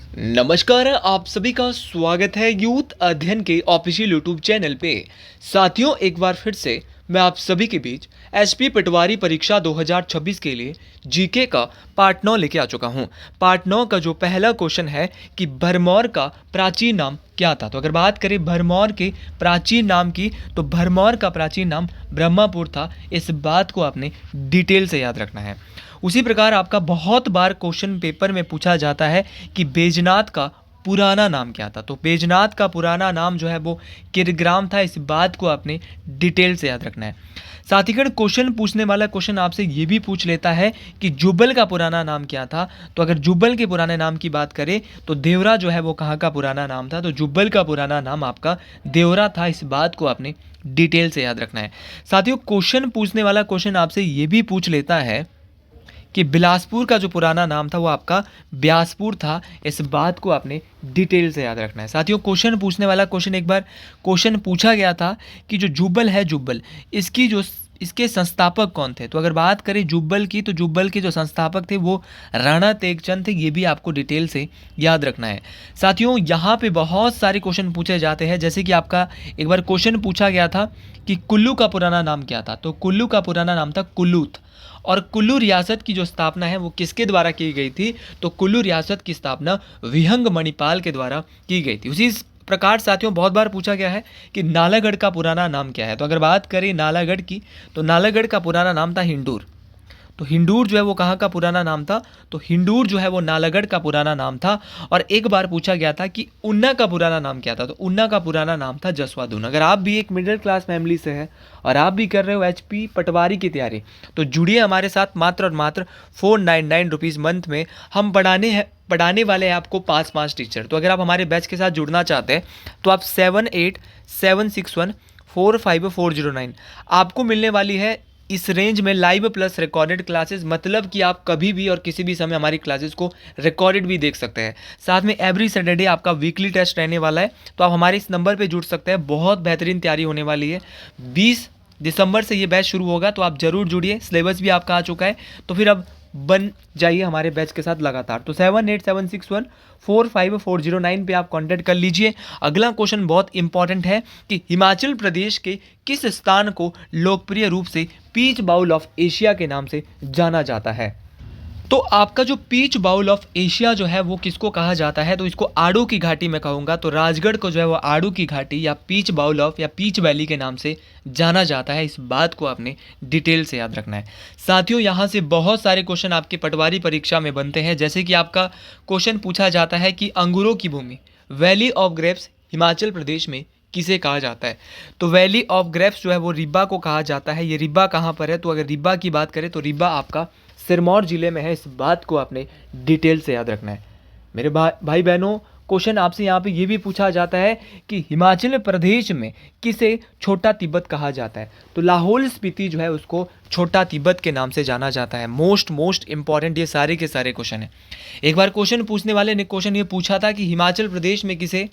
नमस्कार, आप सभी का स्वागत है यूथ अध्ययन के ऑफिशियल यूट्यूब चैनल पे। साथियों, एक बार फिर से मैं आप सभी के बीच एसपी पटवारी परीक्षा 2026 के लिए जीके का पार्ट 9 लेके आ चुका हूँ। पार्ट 9 का जो पहला क्वेश्चन है कि भरमौर का प्राचीन नाम क्या था। तो अगर बात करें भरमौर के प्राचीन नाम की, तो भरमौर का प्राचीन नाम ब्रह्मपुर था। इस बात को आपने डिटेल से याद रखना है। उसी प्रकार आपका बहुत बार क्वेश्चन पेपर में पूछा जाता है कि बैजनाथ का पुराना नाम क्या था। तो बैजनाथ का पुराना नाम जो है वो किरग्राम था। इस बात को आपने डिटेल से याद रखना है। साथीगण, क्वेश्चन पूछने वाला क्वेश्चन आपसे ये भी पूछ लेता है कि जुब्बल का पुराना नाम क्या था। तो अगर जुब्बल के पुराने नाम की बात करें तो देवरा जो है वो कहाँ का पुराना नाम था। तो जुब्बल का पुराना नाम आपका देवरा था। इस बात को आपने डिटेल से याद रखना है। साथियों, क्वेश्चन पूछने वाला क्वेश्चन आपसे ये भी पूछ लेता है कि बिलासपुर का जो पुराना नाम था वो आपका ब्यासपुर था। इस बात को आपने डिटेल से याद रखना है। साथियों, क्वेश्चन पूछने वाला क्वेश्चन एक बार क्वेश्चन पूछा गया था कि जो जुब्बल है, जुब्बल इसके संस्थापक कौन थे। तो अगर बात करें जुब्बल की, तो जुब्बल के जो संस्थापक थे वो राणा तेगचंद थे। ये भी आपको डिटेल से याद रखना है। साथियों, यहाँ पे बहुत सारे क्वेश्चन पूछे जाते हैं। जैसे कि आपका एक बार क्वेश्चन पूछा गया था कि कुल्लू का पुराना नाम क्या था। तो कुल्लू का पुराना नाम था कुल्लूथ। और कुल्लू रियासत की जो स्थापना है वो किसके द्वारा की गई थी। तो कुल्लू रियासत की स्थापना विहंग मणिपाल के द्वारा की गई थी। उसी प्रकार साथियों, बहुत बार पूछा गया है कि नालागढ़ का पुराना नाम क्या है। तो अगर बात करें नालागढ़ की, तो नालागढ़ का पुराना नाम था हिंडूर। तो हिंडूर जो है वो कहाँ का पुराना नाम था। तो हिंडूर जो है वो नालागढ़ का पुराना नाम था। और एक बार पूछा गया था कि उन्ना का पुराना नाम क्या था। तो उन्ना का पुराना नाम था जसवादून। अगर आप भी एक मिडिल क्लास फैमिली से है और आप भी कर रहे हो एचपी पटवारी की तैयारी, तो जुड़िए हमारे साथ। मात्र और मात्र 499 रुपीज़ मंथ में हम पढ़ाने वाले हैं आपको 5 टीचर। तो अगर आप हमारे बैच के साथ जुड़ना चाहते हैं तो आप 7876145409 आपको मिलने वाली है इस रेंज में लाइव प्लस रिकॉर्डेड क्लासेस। मतलब कि आप कभी भी और किसी भी समय हमारी क्लासेस को रिकॉर्डेड भी देख सकते हैं। साथ में एवरी सैटरडे आपका वीकली टेस्ट रहने वाला है। तो आप हमारे इस नंबर पे जुड़ सकते हैं। बहुत बेहतरीन तैयारी होने वाली है। 20 दिसंबर से ये बैच शुरू होगा, तो आप ज़रूर जुड़िए। सिलेबस भी आपका आ चुका है, तो फिर अब बन जाइए हमारे बैच के साथ लगातार। तो 7876145409 पे आप कांटेक्ट कर लीजिए। अगला क्वेश्चन बहुत इंपॉर्टेंट है कि हिमाचल प्रदेश के किस स्थान को लोकप्रिय रूप से पीच बाउल ऑफ एशिया के नाम से जाना जाता है। तो आपका जो पीच बाउल ऑफ एशिया जो है वो किसको कहा जाता है। तो इसको आड़ू की घाटी में कहूँगा। तो राजगढ़ को जो है वो आड़ू की घाटी या पीच बाउल ऑफ या पीच वैली के नाम से जाना जाता है। इस बात को आपने डिटेल से याद रखना है। साथियों, यहाँ से बहुत सारे क्वेश्चन आपके पटवारी परीक्षा में बनते हैं। जैसे कि आपका क्वेश्चन पूछा जाता है कि अंगूरों की भूमि valley of grapes Himachal Pradesh में किसे कहा जाता है। तो वैली ऑफ ग्रेप्स जो है वो रिब्बा को कहा जाता है। ये रिब्बा कहाँ पर है। तो अगर रिब्बा की बात करें तो रिब्बा आपका सिरमौर जिले में है। इस बात को आपने डिटेल से याद रखना है। मेरे भाई बहनों, क्वेश्चन आपसे यहाँ पे ये भी पूछा जाता है कि हिमाचल प्रदेश में किसे छोटा तिब्बत कहा जाता है। तो लाहौल स्पीति जो है उसको छोटा तिब्बत के नाम से जाना जाता है। मोस्ट इंपॉर्टेंट ये सारे के सारे क्वेश्चन है। एक बार क्वेश्चन पूछने वाले ने क्वेश्चन ये पूछा था कि हिमाचल प्रदेश में किसे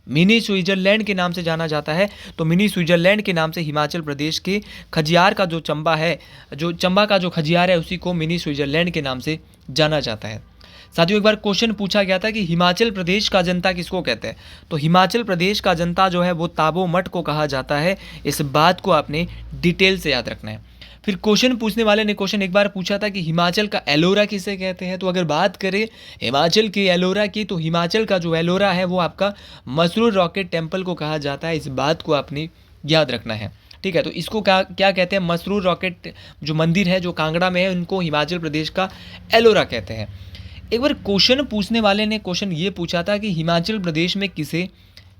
मिनी स्विट्जरलैंड के नाम से जाना जाता है। तो मिनी स्विट्जरलैंड के नाम से हिमाचल प्रदेश के खजियार का जो चंबा है, जो चंबा का जो खजियार है, उसी को मिनी स्विट्जरलैंड के नाम से जाना जाता है। साथियों, एक बार क्वेश्चन पूछा गया था कि हिमाचल प्रदेश का जनता किसको कहते हैं। तो हिमाचल प्रदेश का जनता जो है वो ताबो मठ को कहा जाता है। इस बात को आपने डिटेल से याद रखना है। फिर क्वेश्चन पूछने वाले ने क्वेश्चन एक बार पूछा था कि हिमाचल का एलोरा किसे कहते हैं। तो अगर बात करें हिमाचल के एलोरा की, तो हिमाचल का जो एलोरा है वो आपका मसरूर रॉकेट टेम्पल को कहा जाता है। इस बात को आपने याद रखना है। ठीक है, तो इसको क्या क्या कहते हैं। मसरूर रॉकेट जो मंदिर है जो कांगड़ा में है, उनको हिमाचल प्रदेश का एलोरा कहते हैं। एक बार क्वेश्चन पूछने वाले ने क्वेश्चन ये पूछा था कि हिमाचल प्रदेश में किसे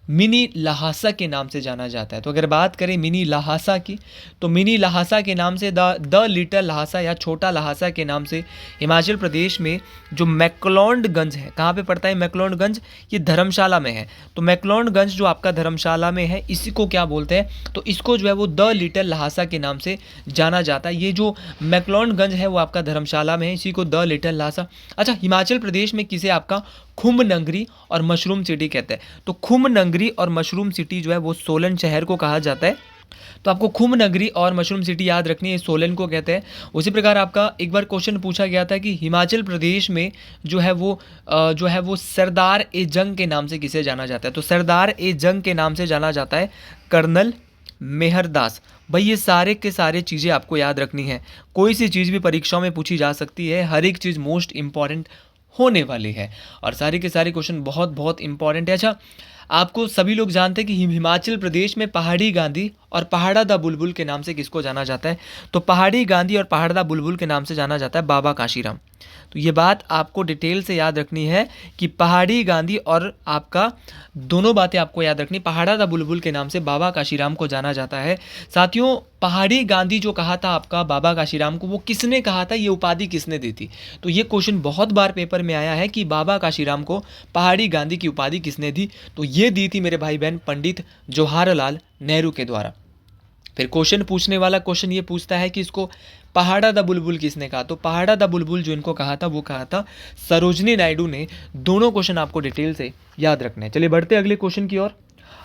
मिनी लहासा के नाम से जाना जाता है। तो अगर बात करें मिनी लहासा की, तो मिनी लहासा के नाम से द लिटिल लहासा या छोटा लहासा के नाम से हिमाचल प्रदेश में जो मैक्लोडगंज है, कहाँ पे पड़ता है मैक्लोडगंज, ये धर्मशाला में है। तो मैक्लोडगंज जो आपका धर्मशाला में है, इसी को क्या बोलते हैं। तो इसको जो है वो द लिटिल लहासा के नाम से जाना जाता है। ये जो मैक्लोडगंज है वो आपका धर्मशाला में है, इसी को द लिटिल लहासा। अच्छा, हिमाचल प्रदेश में किसे आपका खुम्ब नगरी और मशरूम सिटी कहते हैं। तो खुम्ब नगरी और मशरूम सिटी जो है वो सोलन शहर को कहा जाता है। तो आपको खुम नगरी और मशरूम सिटी याद रखनी है, सोलन को कहते हैं। उसी प्रकार आपका एक बार क्वेश्चन पूछा गया था कि हिमाचल प्रदेश में जो है वो सरदार ए जंग के नाम से किसे जाना जाता है। तो सरदार ए जंग के नाम से जाना जाता है कर्नल मेहरदास। भाई ये सारे के सारे चीज़ें आपको याद रखनी है। कोई सी चीज़ भी परीक्षाओं में पूछी जा सकती है, हर एक चीज़ मोस्ट इंपॉर्टेंट होने वाली है और सारे के सारे क्वेश्चन बहुत बहुत इंपॉर्टेंट है। अच्छा, आपको सभी लोग जानते हैं कि हिमाचल प्रदेश में पहाड़ी गांधी और पहाड़ा दा बुलबुल के नाम से किसको जाना जाता है। तो पहाड़ी गांधी और पहाड़ा दा बुलबुल के नाम से जाना जाता है बाबा काशीराम। तो ये बात आपको डिटेल से याद रखनी है कि पहाड़ी गांधी और आपका दोनों बातें आपको याद रखनी। पहाड़ा दा बुलबुल के नाम से बाबा काशीराम को जाना जाता है। साथियों, पहाड़ी गांधी जो कहा था आपका बाबा काशीराम को, वो किसने कहा था, ये उपाधि किसने दी थी। तो ये क्वेश्चन बहुत बार पेपर में आया है कि बाबा काशीराम को पहाड़ी गांधी की उपाधि किसने दी। तो ये दी थी मेरे भाई बहन पंडित जवाहरलाल नेहरू के द्वारा। फिर क्वेश्चन पूछने वाला क्वेश्चन ये पूछता है कि इसको पहाड़ा दा बुलबुल किसने कहा। तो पहाड़ा दा बुलबुल जो इनको कहा था वो कहा था सरोजनी नायडू ने। दोनों क्वेश्चन आपको डिटेल से याद रखने हैं। चलिए बढ़ते हैं अगले क्वेश्चन की ओर।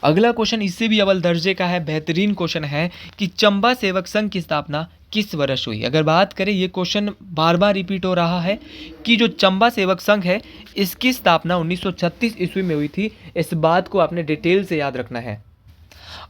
अगला क्वेश्चन इससे भी अव्वल दर्जे का है, बेहतरीन क्वेश्चन है कि चंबा सेवक संघ की स्थापना किस वर्ष हुई। अगर बात करें, ये क्वेश्चन बार बार रिपीट हो रहा है कि जो चंबा सेवक संघ है इसकी स्थापना 1936 ईस्वी में हुई थी। इस बात को आपने डिटेल से याद रखना है।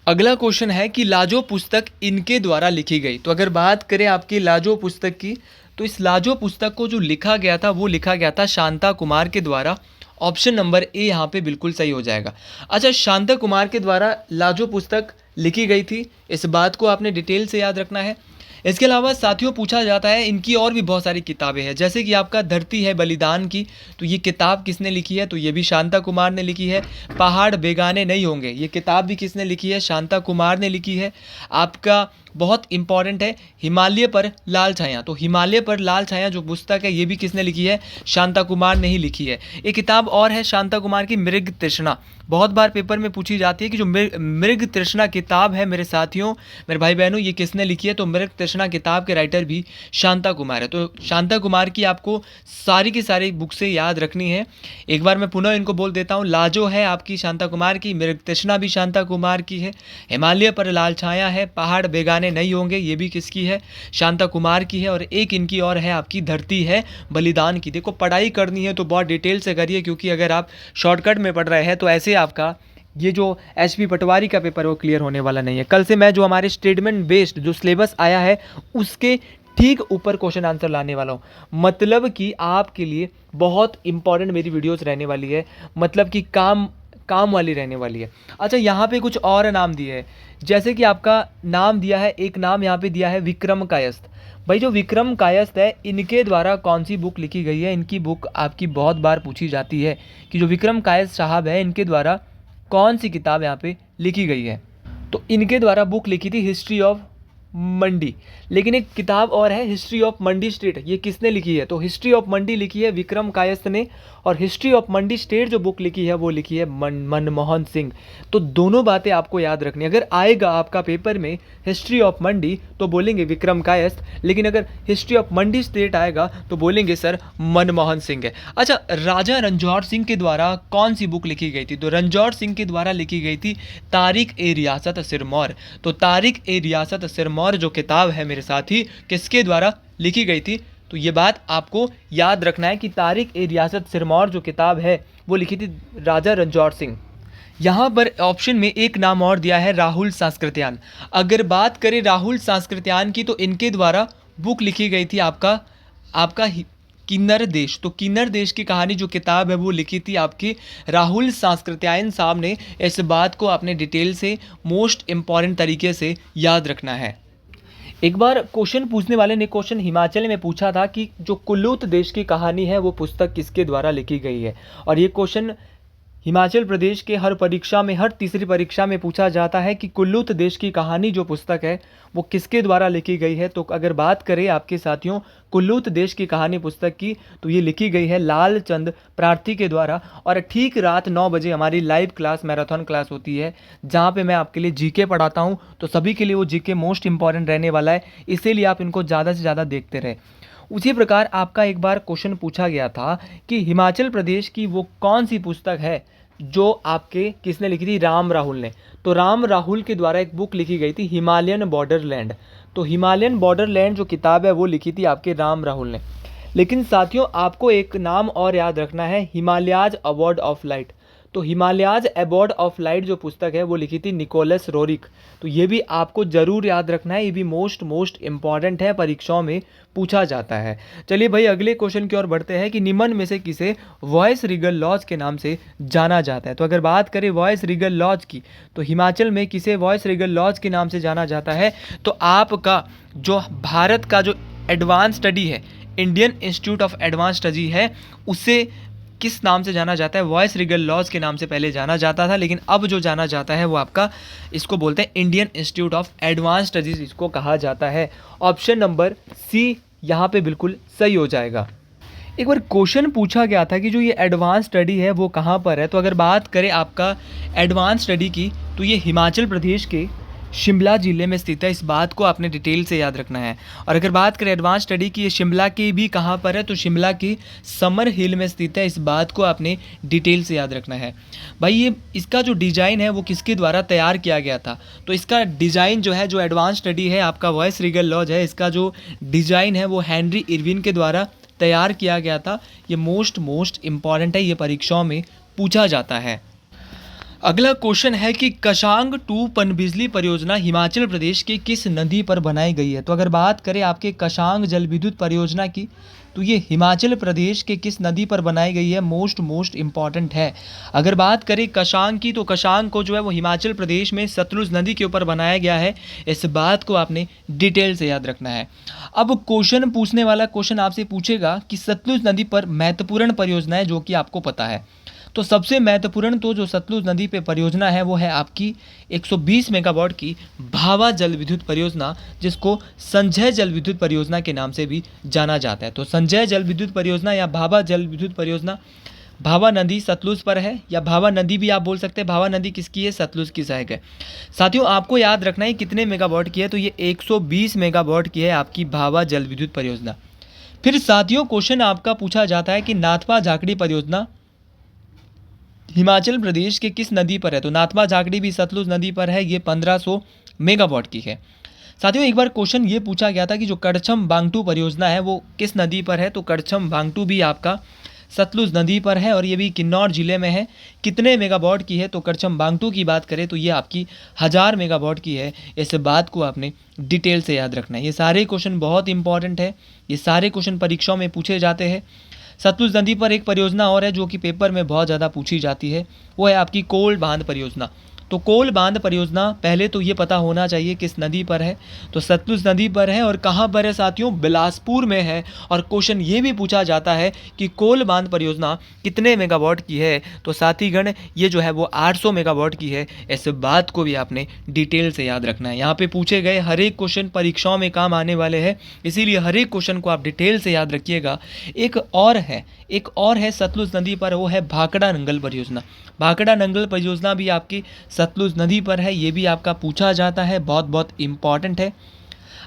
अगला क्वेश्चन है कि लाजो पुस्तक इनके द्वारा लिखी गई। तो अगर बात करें आपकी लाजो पुस्तक की, तो इस लाजो पुस्तक को जो लिखा गया था वो लिखा गया था शांता कुमार के द्वारा। ऑप्शन नंबर ए यहाँ पे बिल्कुल सही हो जाएगा। अच्छा, शांता कुमार के द्वारा लाजो पुस्तक लिखी गई थी, इस बात को आपने डिटेल से याद रखना है। इसके अलावा साथियों पूछा जाता है इनकी और भी बहुत सारी किताबें हैं, जैसे कि आपका धरती है बलिदान की, तो ये किताब किसने लिखी है। तो ये भी शांता कुमार ने लिखी है। पहाड़ बेगाने नहीं होंगे, ये किताब भी किसने लिखी है, शांता कुमार ने लिखी है। आपका बहुत इंपॉर्टेंट है हिमालय पर लाल छाया। तो हिमालय पर लाल छाया जो पुस्तक है ये भी किसने लिखी है, शांता कुमार ने ही लिखी है। एक किताब और है शांता कुमार की, मृग तृष्णा। बहुत बार पेपर में पूछी जाती है कि जो मृग तृष्णा किताब है मेरे साथियों, मेरे भाई बहनों, ये किसने लिखी है। तो मृग तृष्णा किताब के राइटर भी शांता कुमार है। तो शांता कुमार की आपको सारी की सारी बुक से याद रखनी है। एक बार मैं पुनः इनको बोल देता हूँ। लाजो है आपकी शांता कुमार की, मृग तृष्णा भी शांता कुमार की है, हिमालय पर लाल छाया है, पहाड़ बेगाने नहीं होंगे ये भी किसकी है, शांता कुमार की है, और एक इनकी और है आपकी धरती है बलिदान की। देखो पढ़ाई करनी है तो बहुत डिटेल से करिए, क्योंकि अगर आप शॉर्टकट में पढ़ रहे हैं तो ऐसे आपका ये जो एचपी पटवारी का पेपर वो क्लियर होने वाला नहीं है। कल से मैं जो हमारे स्टेटमेंट बेस्ड जो सिलेबस आया है उसके ठीक ऊपर क्वेश्चन आंसर लाने वाला हूँ। मतलब कि आपके लिए बहुत इंपॉर्टेंट मेरी वीडियोस रहने वाली है, मतलब कि काम वाली रहने वाली है। अच्छा, यहाँ पे कुछ और नाम दिए हैं, जैसे कि आपका नाम दिया है, एक नाम यहाँ पे दिया है विक्रम कायस्थ। भाई जो विक्रम कायस्थ है इनके द्वारा कौन सी बुक लिखी गई है। इनकी बुक आपकी बहुत बार पूछी जाती है कि जो विक्रम कायस्थ साहब है इनके द्वारा कौन सी किताब यहाँ पे लिखी गई है। तो इनके द्वारा बुक लिखी थी हिस्ट्री ऑफ मंडी। लेकिन एक किताब और है हिस्ट्री ऑफ मंडी स्टेट, ये किसने लिखी है। तो हिस्ट्री ऑफ मंडी लिखी है विक्रम कायस्थ ने, और हिस्ट्री ऑफ मंडी स्टेट जो बुक लिखी है वो लिखी है मनमोहन सिंह। तो दोनों बातें आपको याद रखनी। अगर आएगा आपका पेपर में हिस्ट्री ऑफ मंडी तो बोलेंगे विक्रम कायस्थ, लेकिन अगर हिस्ट्री ऑफ मंडी स्टेट आएगा तो बोलेंगे सर मनमोहन सिंह है। अच्छा, राजा रणजौर सिंह के द्वारा कौन सी बुक लिखी गई थी। तो रणजौर सिंह के द्वारा लिखी गई थी तारीख ए रियासत सिरमौर। तो तारीख ए रियासत सिरमौर जो किताब है मेरे साथी किसके द्वारा लिखी गई थी। तो ये बात आपको याद रखना है कि तारीख ए रियासत सिरमौर जो किताब है वो लिखी थी राजा रणजौर सिंह। यहाँ पर ऑप्शन में एक नाम और दिया है राहुल सांस्कृत्यायन। अगर बात करें राहुल सांस्कृत्यायन की तो इनके द्वारा बुक लिखी गई थी आपका किन्नर देश। तो किन्नर देश की कहानी जो किताब है वो लिखी थी आपकी राहुल सांस्कृत्यायन साहब ने। इस बात को आपने डिटेल से मोस्ट इंपॉर्टेंट तरीके से याद रखना है। एक बार क्वेश्चन पूछने वाले ने क्वेश्चन हिमाचल में पूछा था कि जो कुल्लूत देश की कहानी है वो पुस्तक किसके द्वारा लिखी गई है। और ये क्वेश्चन हिमाचल प्रदेश के हर परीक्षा में, हर तीसरी परीक्षा में पूछा जाता है कि कुल्लूत देश की कहानी जो पुस्तक है वो किसके द्वारा लिखी गई है। तो अगर बात करें आपके साथियों कुल्लूत देश की कहानी पुस्तक की तो ये लिखी गई है लालचंद प्रार्थी के द्वारा। और ठीक रात 9 बजे हमारी लाइव क्लास, मैराथन क्लास होती है जहाँ पे मैं आपके लिए जीके पढ़ाता हूँ। तो सभी के लिए वो जीके मोस्ट इंपॉर्टेंट रहने वाला है, इसीलिए आप इनको ज़्यादा से ज़्यादा देखते रहे। उसी प्रकार आपका एक बार क्वेश्चन पूछा गया था कि हिमाचल प्रदेश की वो कौन सी पुस्तक है जो आपके किसने लिखी थी, राम राहुल ने। तो राम राहुल के द्वारा एक बुक लिखी गई थी हिमालयन बॉर्डरलैंड। तो हिमालयन बॉर्डरलैंड जो किताब है वो लिखी थी आपके राम राहुल ने। लेकिन साथियों आपको एक नाम और याद रखना है, हिमालयाज अवार्ड ऑफ लाइट। तो हिमालयाज अवार्ड ऑफ लाइट जो पुस्तक है वो लिखी थी निकोलस रोरिक। तो ये भी आपको ज़रूर याद रखना है, ये भी मोस्ट इम्पॉर्टेंट है, परीक्षाओं में पूछा जाता है। चलिए भाई अगले क्वेश्चन की ओर बढ़ते हैं कि निम्न में से किसे वॉइस रीगल लॉज के नाम से जाना जाता है। तो अगर बात करें वॉइस रीगल लॉज की, तो हिमाचल में किसे वॉइस रीगल लॉज के नाम से जाना जाता है। तो आपका जो भारत का जो एडवांस स्टडी है, Indian institute of advance study है, उसे किस नाम से जाना जाता है, वॉइस रीगल लॉज के नाम से पहले जाना जाता था, लेकिन अब जो जाना जाता है वो आपका, इसको बोलते हैं Indian institute of advance studies, इसको कहा जाता है। ऑप्शन नंबर सी यहाँ पे बिल्कुल सही हो जाएगा। एक बार क्वेश्चन पूछा गया था कि जो ये एडवांस स्टडी है वो कहाँ पर है। तो अगर बात करें आपका एडवांस स्टडी की, तो ये हिमाचल प्रदेश के शिमला ज़िले में स्थित है, इस बात को आपने डिटेल से याद रखना है। और अगर बात करें एडवांस स्टडी की, ये शिमला की भी कहाँ पर है, तो शिमला की समर हिल में स्थित है, इस बात को आपने डिटेल से याद रखना है। भाई ये इसका जो डिज़ाइन है वो किसके द्वारा तैयार किया गया था। तो इसका डिज़ाइन जो है, जो एडवांस स्टडी है आपका वॉइस रीगल लॉज है, इसका जो डिज़ाइन है वो हेनरी इरविन के द्वारा तैयार किया गया था। ये मोस्ट इम्पॉर्टेंट है, ये परीक्षाओं में पूछा जाता है। अगला क्वेश्चन है कि कशांग 2 पनबिजली परियोजना हिमाचल प्रदेश के किस नदी पर बनाई गई है। तो अगर बात करें आपके कशांग जल विद्युत परियोजना की, तो ये हिमाचल प्रदेश के किस नदी पर बनाई गई है, मोस्ट इम्पॉर्टेंट है। अगर बात करें कशांग की, तो कशांग को जो है वो हिमाचल प्रदेश में सतलुज नदी के ऊपर बनाया गया है, इस बात को आपने डिटेल से याद रखना है। अब क्वेश्चन पूछने वाला क्वेश्चन आपसे पूछेगा कि सतलुज नदी पर महत्वपूर्ण परियोजनाएं जो कि आपको पता है। तो सबसे महत्वपूर्ण तो जो सतलुज नदी पे परियोजना है वो है आपकी 120 मेगावाट की भाभा जल विद्युत परियोजना, जिसको संजय जल विद्युत परियोजना के नाम से भी जाना जाता है। तो संजय जल विद्युत परियोजना या भाभा जल विद्युत परियोजना, भाभा नदी सतलुज पर है, या भाभा नदी भी आप बोल सकते हैं। भाभा नदी किसकी है, सतलुज की सहायक है। साथियों आपको याद रखना है कितने मेगावाट की है, तो ये 120 मेगावाट की है आपकी भाभा जल विद्युत परियोजना। फिर साथियों क्वेश्चन आपका पूछा जाता है कि नाथपा झाकड़ी परियोजना हिमाचल प्रदेश के किस नदी पर है। तो नाथपा झाकड़ी भी सतलुज नदी पर है, ये 1500 मेगावाट की है। साथियों एक बार क्वेश्चन ये पूछा गया था कि जो कड़छम बांगटू परियोजना है वो किस नदी पर है। तो कड़छम बांगटू भी आपका सतलुज नदी पर है और ये भी किन्नौर जिले में है। कितने मेगावाट की है, तो कड़छम बांगटू की बात करें तो ये आपकी 1000 मेगावाट की है, इस बात को आपने डिटेल से याद रखना है। ये सारे क्वेश्चन बहुत इंपॉर्टेंट है, ये सारे क्वेश्चन परीक्षाओं में पूछे जाते हैं। सतलुज नदी पर एक परियोजना और है जो कि पेपर में बहुत ज़्यादा पूछी जाती है, वो है आपकी कोल बांध परियोजना। तो कोल बांध परियोजना पहले तो ये पता होना चाहिए किस नदी पर है। तो सतलुज नदी पर है और कहाँ पर है साथियों, बिलासपुर में है। और क्वेश्चन ये भी पूछा जाता है कि कोल बांध परियोजना कितने मेगावाट की है। तो साथीगण ये जो है वो 800 मेगावाट की है, इस बात को भी आपने डिटेल से याद रखना है। यहाँ पे पूछे गए हर एक क्वेश्चन परीक्षाओं में काम आने वाले हैं, इसीलिए हर एक क्वेश्चन को आप डिटेल से याद रखिएगा। एक और है सतलुज नदी पर, वो है भाखड़ा नंगल परियोजना। भाखड़ा नंगल परियोजना भी आपकी सतलुज नदी पर है, ये भी आपका पूछा जाता है, बहुत इंपॉर्टेंट है।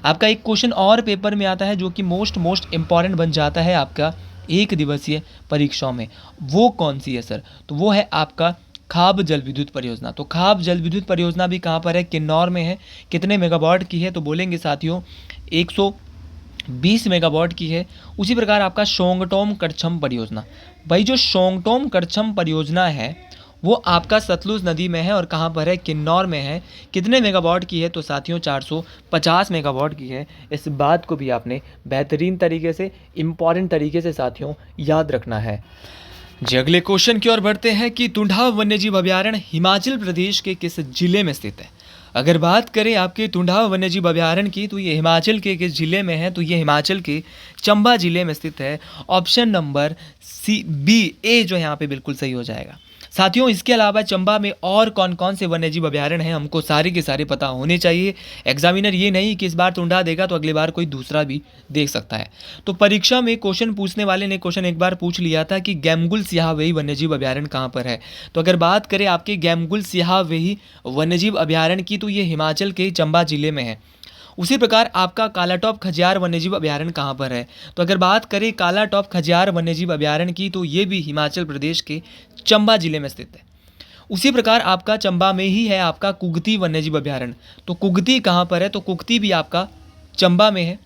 आपका एक क्वेश्चन और पेपर में आता है जो कि मोस्ट इम्पॉर्टेंट बन जाता है आपका एक दिवसीय परीक्षाओं में। वो कौन सी है सर, तो वो है आपका खाब जल विद्युत परियोजना। तो खाब जल विद्युत परियोजना भी कहाँ पर है, किन्नौर में है। कितने मेगावाट की है, तो बोलेंगे साथियों 120 मेगावाट की है। उसी प्रकार आपका शोंगटोम कड़छम परियोजना, भाई जो शोंगटोम कड़छम परियोजना है वो आपका सतलुज नदी में है और कहाँ पर है, किन्नौर में है। कितने मेगावाट की है, तो साथियों 450 मेगावाट की है। इस बात को भी आपने बेहतरीन तरीके से, इम्पॉर्टेंट तरीके से साथियों याद रखना है। जी अगले क्वेश्चन की ओर बढ़ते हैं कि तुंडाव वन्यजीव अभयारण्य हिमाचल प्रदेश के किस जिले में स्थित है। अगर बात करें आपके तुंडाव वन्यजीव अभयारण्य की, तो ये हिमाचल के किस जिले में है, तो ये हिमाचल के चंबा जिले में स्थित है। ऑप्शन नंबर बी जो यहाँ पे बिल्कुल सही हो जाएगा। साथियों इसके अलावा चंबा में और कौन कौन से वन्यजीव अभयारण्य हैं, हमको सारे के सारे पता होने चाहिए। एग्जामिनर ये नहीं कि इस बार तुंडा देगा तो अगली बार कोई दूसरा भी देख सकता है। तो परीक्षा में क्वेश्चन पूछने वाले ने क्वेश्चन एक बार पूछ लिया था कि गैमगुल सियाहवेही वन्यजीव अभयारण्य कहाँ पर है। तो अगर बात करें आपके गैमगुल सियाहवेही वन्यजीव अभयारण्य की, तो ये हिमाचल के चंबा जिले में है। उसी प्रकार आपका कालाटॉप खजियार वन्यजीव अभयारण्य कहाँ पर है। तो अगर बात करें कालाटॉप खजियार वन्यजीव अभयारण्य की, तो ये भी हिमाचल प्रदेश के चंबा जिले में स्थित है। उसी प्रकार आपका चंबा में ही है आपका कुगती वन्यजीव अभयारण्य। तो कुगती कहाँ पर है? तो कुगती भी आपका चंबा में है।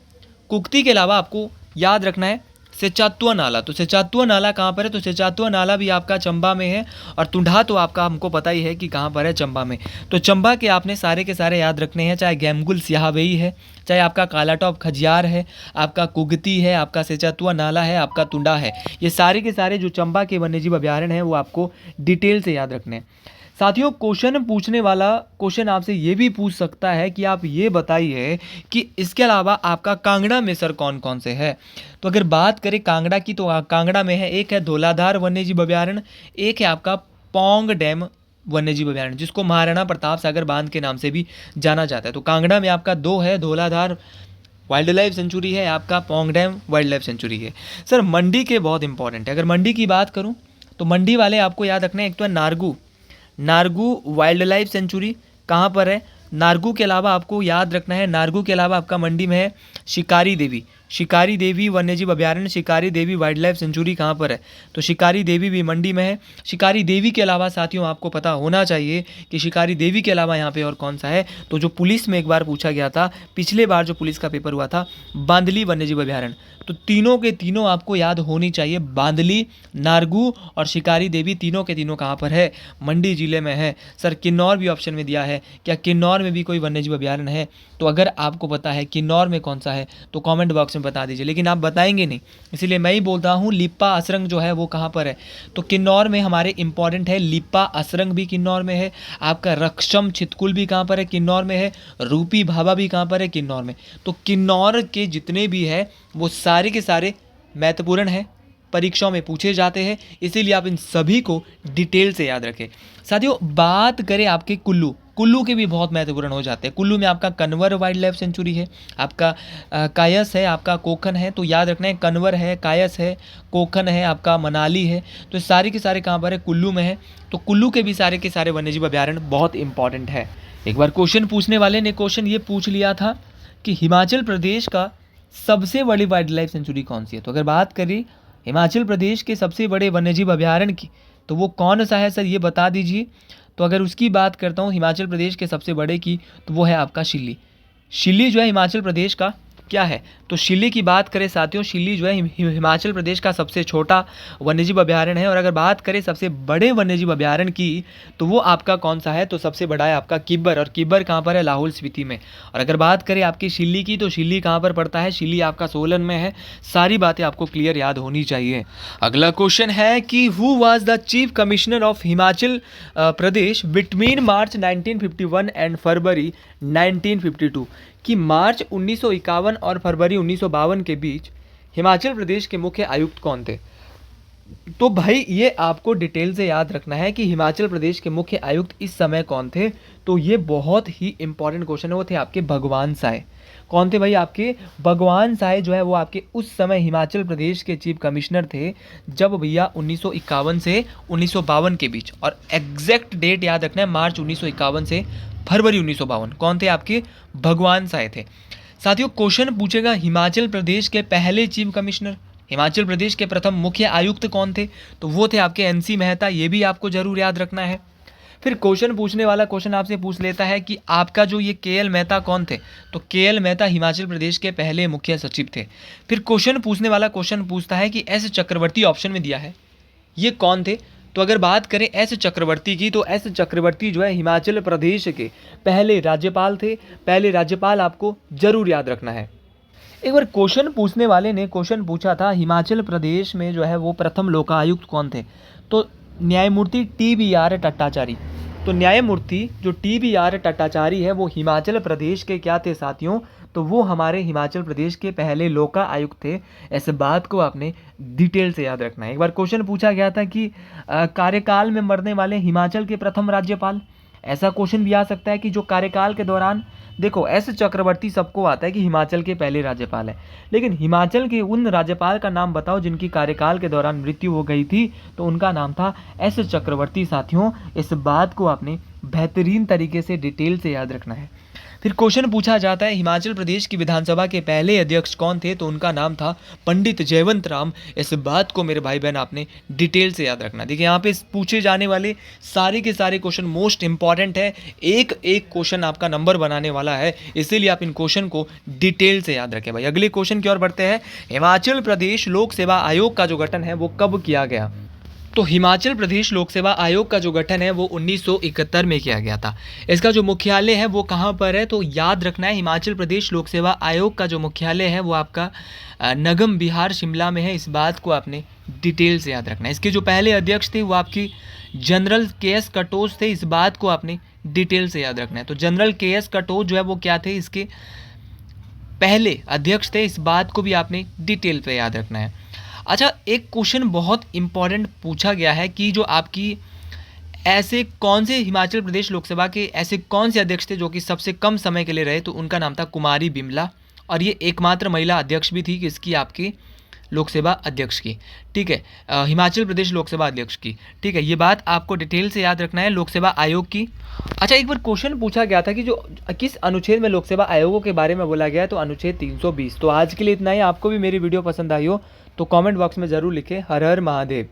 कुगती के अलावा आपको याद रखना है सेचातुआ नाला। तो सेचातुआ नाला कहाँ पर है? तो सेचातुआ नाला भी आपका चंबा में है। और तुंडा तो आपका हमको पता ही है कि कहाँ पर है, चंबा में। तो चंबा के आपने सारे के सारे याद रखने हैं, चाहे गैमगुल स्याहवेई है, चाहे आपका कालाटॉप खजियार है, आपका कुगती है, आपका सेचातुआ नाला है, आपका तुंडा है। ये सारे के सारे जो चंबा के वन्यजीव अभयारण्य हैं वो आपको डिटेल से याद रखने हैं। साथियों, क्वेश्चन पूछने वाला क्वेश्चन आपसे ये भी पूछ सकता है कि आप ये बताइए कि इसके अलावा आपका कांगड़ा में सर कौन कौन से है। तो अगर बात करें कांगड़ा की, तो कांगड़ा में है, एक है धौलाधार वन्यजीव अभयारण्य, एक है आपका पौंग डैम वन्यजीव अभयारण्य, जिसको महाराणा प्रताप सागर बांध के नाम से भी जाना जाता है। तो कांगड़ा में आपका दो है, धौलाधार वाइल्ड लाइफ सेंचुरी है, आपका Pong dam wild life sanctuary है। सर मंडी के बहुत इंपॉर्टेंट है। अगर मंडी की बात करूँ तो मंडी वाले आपको याद रखना है, एक तो है नारगू वाइल्ड लाइफ सेंचुरी। कहाँ पर है? नारगू के अलावा आपको याद रखना है, नारगू के अलावा आपका मंडी में है शिकारी देवी वन्यजीव अभयारण्य, शिकारी देवी वाइल्ड लाइफ सेंचुरी कहाँ पर है? तो शिकारी देवी भी मंडी में है। शिकारी देवी के अलावा साथियों आपको पता होना चाहिए कि शिकारी देवी के अलावा यहाँ पे और कौन सा है। तो जो पुलिस में एक बार पूछा गया था, पिछले बार जो पुलिस का पेपर हुआ था, बांदली वन्यजीव अभयारण्य। तो तीनों के तीनों आपको याद होनी चाहिए, बांदली, नारगू और शिकारी देवी, तीनों के तीनों कहाँ पर है? मंडी जिले में है। सर किन्नौर भी ऑप्शन में दिया है, क्या किन्नौर में भी कोई वन्यजीव अभयारण्य है? तो अगर आपको पता है किन्नौर में कौन सा है तो कमेंट बॉक्स में बता दीजिए, लेकिन आप बताएंगे नहीं, इसीलिए मैं ही बोलता हूँ लिप्पा असरंग जो है वो कहाँ पर है। तो किन्नौर में हमारे इंपॉर्टेंट है, लिप्पा असरंग भी किन्नौर में है, आपका रक्षम छितकुल भी कहाँ पर है? किन्नौर में है। रूपी भाभा भी कहाँ पर है? किन्नौर में। तो किन्नौर के जितने भी है वो सारे के सारे महत्वपूर्ण है, परीक्षाओं में पूछे जाते हैं, इसीलिए आप इन सभी को डिटेल से याद रखें। साथियों, बात करें आपके कुल्लू के भी बहुत महत्वपूर्ण हो जाते हैं। कुल्लू में आपका कन्वर वाइल्ड लाइफ सेंचुरी है, आपका कायस है, आपका कोखन है। तो याद रखना है, कन्वर है, कायस है, कोखन है, आपका मनाली है। तो सारे के सारे कहाँ पर है? कुल्लू में है। तो कुल्लू के भी सारे के सारे वन्यजीव अभयारण्य बहुत इंपॉर्टेंट है। एक बार क्वेश्चन पूछने वाले ने क्वेश्चन ये पूछ लिया था कि हिमाचल प्रदेश का सबसे बड़ी वाइल्ड लाइफ सेंचुरी कौन सी है। तो अगर बात करें हिमाचल प्रदेश के सबसे बड़े वन्यजीव अभयारण्य की, तो वो कौन सा है सर, ये बता दीजिए। तो अगर उसकी बात करता हूँ हिमाचल प्रदेश के सबसे बड़े की, तो वो है आपका शिल्ली जो है हिमाचल प्रदेश का क्या है। तो शिल्ली की बात करें साथियों, शिल्ली जो है हिमाचल प्रदेश का सबसे छोटा वन्यजीव अभयारण्य है। और अगर बात करें सबसे बड़े वन्यजीव अभयारण्य की, तो वो आपका कौन सा है? तो सबसे बड़ा है आपका किब्बर, और किब्बर कहाँ पर है? लाहौल स्पीति में। और अगर बात करें आपकी शिल्ली की, तो शिल्ली कहाँ पर पड़ता है? शिल्ली आपका सोलन में है। सारी बातें आपको क्लियर याद होनी चाहिए। अगला क्वेश्चन है कि who was the chief commissioner of Himachal Pradesh between March 1951 and February 1952। कि मार्च 1951 और फरवरी 1952 के बीच हिमाचल प्रदेश के मुख्य आयुक्त कौन थे। तो भाई ये आपको डिटेल से याद रखना है कि हिमाचल प्रदेश के मुख्य आयुक्त इस समय कौन थे। तो ये बहुत ही इंपॉर्टेंट क्वेश्चन है, वो थे आपके भगवान साय। कौन थे भाई? आपके भगवान साय जो है वो आपके उस समय हिमाचल प्रदेश के चीफ कमिश्नर थे, जब भैया 1951 से 1952 के बीच। और एग्जैक्ट डेट याद रखना है, मार्च 1951 से फरवरी 1952। कौन थे? आपके भगवान साय थे। साथियों, क्वेश्चन पूछेगा हिमाचल प्रदेश के पहले चीफ कमिश्नर, हिमाचल प्रदेश के प्रथम मुख्य आयुक्त कौन थे। तो वो थे आपके NC मेहता, ये भी आपको जरूर याद रखना है। फिर क्वेश्चन पूछने वाला क्वेश्चन आपसे पूछ लेता है कि आपका जो ये KL मेहता कौन थे। तो KL मेहता हिमाचल प्रदेश के पहले मुख्य सचिव थे। फिर क्वेश्चन पूछने वाला क्वेश्चन पूछता है कि S चक्रवर्ती ऑप्शन में दिया है, ये कौन थे। तो अगर बात करें S चक्रवर्ती की, तो S चक्रवर्ती जो है हिमाचल प्रदेश के पहले राज्यपाल थे। पहले राज्यपाल आपको जरूर याद रखना है। एक बार क्वेश्चन पूछने वाले ने क्वेश्चन पूछा था हिमाचल प्रदेश में जो है वो प्रथम लोकायुक्त कौन थे। तो न्यायमूर्ति TBR टट्टाचारी। तो न्यायमूर्ति जो TBR टट्टाचारी है वो हिमाचल प्रदेश के क्या थे साथियों? तो वो हमारे हिमाचल प्रदेश के पहले लोका आयुक्त थे। ऐसे बात को आपने डिटेल से याद रखना है। एक बार क्वेश्चन पूछा गया था कि कार्यकाल में मरने वाले हिमाचल के प्रथम राज्यपाल। ऐसा क्वेश्चन भी आ सकता है कि जो कार्यकाल के दौरान, देखो S चक्रवर्ती सबको आता है कि हिमाचल के पहले राज्यपाल है, लेकिन हिमाचल के उन राज्यपाल का नाम बताओ जिनकी कार्यकाल के दौरान मृत्यु हो गई थी। तो उनका नाम था S चक्रवर्ती। साथियों, इस बात को आपने बेहतरीन तरीके से डिटेल से याद रखना है। फिर क्वेश्चन पूछा जाता है हिमाचल प्रदेश की विधानसभा के पहले अध्यक्ष कौन थे, तो उनका नाम था पंडित जयवंत राम। इस बात को मेरे भाई बहन आपने डिटेल से याद रखना। देखिए यहाँ पे पूछे जाने वाले सारे के सारे क्वेश्चन मोस्ट इंपॉर्टेंट है, एक एक क्वेश्चन आपका नंबर बनाने वाला है, इसीलिए आप इन क्वेश्चन को डिटेल से याद रखें भाई। अगले क्वेश्चन की ओर बढ़ते हैं। हिमाचल प्रदेश लोक सेवा आयोग का जो गठन है वो कब किया गया? तो हिमाचल प्रदेश लोक सेवा आयोग का जो गठन है वो 1971 में किया गया था। इसका जो मुख्यालय है वो कहाँ पर है, तो याद रखना है हिमाचल प्रदेश लोक सेवा आयोग का जो मुख्यालय है वो आपका नगम बिहार शिमला में है। इस बात को आपने डिटेल से याद रखना है। इसके जो पहले अध्यक्ष थे वो आपकी जनरल के.एस. कटोच थे। इस बात को आपने डिटेल से याद रखना है। तो जनरल के.एस. कटोच जो है वो क्या थे, इसके पहले अध्यक्ष थे। इस बात को भी आपने डिटेल पे याद रखना है। अच्छा, एक क्वेश्चन बहुत इंपॉर्टेंट पूछा गया है कि जो आपकी ऐसे कौन से हिमाचल प्रदेश लोकसभा के ऐसे कौन से अध्यक्ष थे जो कि सबसे कम समय के लिए रहे, तो उनका नाम था कुमारी बिमला, और ये एकमात्र महिला अध्यक्ष भी थी कि इसकी आपकी लोकसभा अध्यक्ष की, ठीक है, हिमाचल प्रदेश लोकसभा अध्यक्ष की, ठीक है। ये बात आपको डिटेल से याद रखना है लोकसभा आयोग की। अच्छा, एक बार क्वेश्चन पूछा गया था कि जो किस अनुच्छेद में लोकसभा आयोगों के बारे में बोला गया है, तो अनुच्छेद 320। तो आज के लिए इतना ही। आपको भी मेरी वीडियो पसंद आई हो तो कमेंट बॉक्स में ज़रूर लिखें। हर हर महादेव।